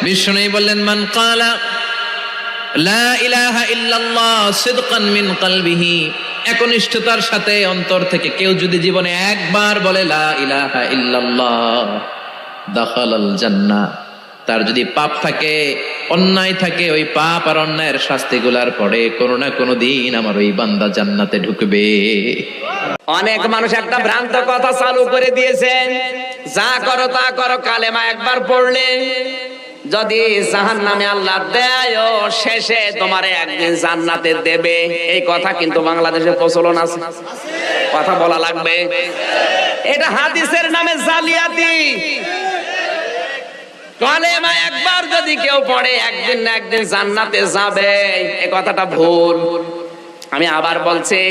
বিষ্ণু বললেন, মান ক্বালা লা ইলাহা ইল্লাল্লাহ সিদকান মিন কলবিহি, একনিষ্ঠতার সাথে অন্তর থেকে কেউ যদি জীবনে একবার বলে লা ইলাহা ইল্লাল্লাহ, দাখালাল জান্নাহ। তার যদি পাপ থাকে, অন্যায় থাকে, ওই পাপ আর অন্যায়ের শাস্তিগুলার পরে কোনো না কোনো দিন আমার ওই বান্দা জান্নাতে ঢুকবে। অনেক মানুষ একটা ভ্রান্ত কথা চালু করে দিয়েছেন, যা করো তা করো, কালেমা একবার পড়লে যদি জাহান্নামে আল্লাহ দেয়, শেষে তোমারে একদিন জান্নাতে দেবে। এই কথা কিন্তু বাংলাদেশে প্রচলন আছে, কথা বলা লাগবে। এটা হাদিসের নামে জালিয়াতি। কালেমা একবার যদি কেউ পড়ে একদিন না একদিন জান্নাতে যাবে, এই কথাটা ভুল। আমি আবার বলছি,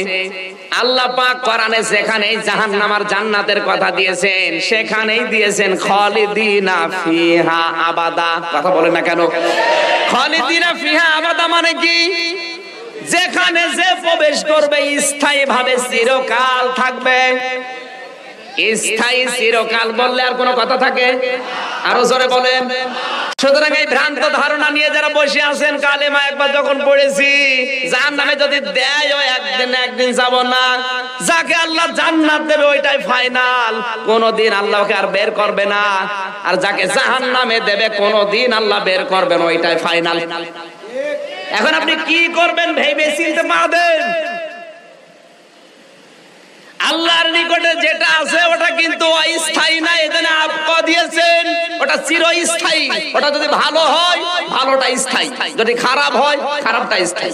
আল্লাহ পাক কোরআনে যেখানেই জাহান্নাম আর জান্নাতের কথা দিয়েছেন, সেখানেই দিয়েছেন খালিদিনা ফিহা আবাদা। কথা বলেন না কেন? খালিদিনা ফিহা আবাদা মানে কি? যেখানে যে প্রবেশ করবে স্থায়ী ভাবে চিরকাল থাকবে। স্থায়ী চিরকাল বললে আর কোনো কথা থাকে? আরো জোরে বলেন। সুতরাং এই ভ্রান্ত ধারণা নিয়ে যারা বসে আছেন, কালেমা একবার যখন পড়েছি জাহান্নামে যদি দেয়, ও একদিন না একদিন যাব না, যাকে আল্লাহ জান্নাত দেবে ওইটাই ফাইনাল, কোনদিন আল্লাহকে আর বের করবে না। আর যাকে জাহান্নামে দেবে কোনদিন আল্লাহ বের করবে না, ওইটাই ফাইনাল। এখন আপনি কি করবেন ভেবে চিন্তে পাবেন। আল্লাহর নিকটে যেটা আছে ওটা কিন্তু অস্থায়ী না, এখানে আপকা দিয়েছেন, ওটা চিরস্থায়ী। ওটা যদি ভালো হয় ভালোটা স্থায়ী, যদি খারাপ হয় খারাপটা স্থায়ী।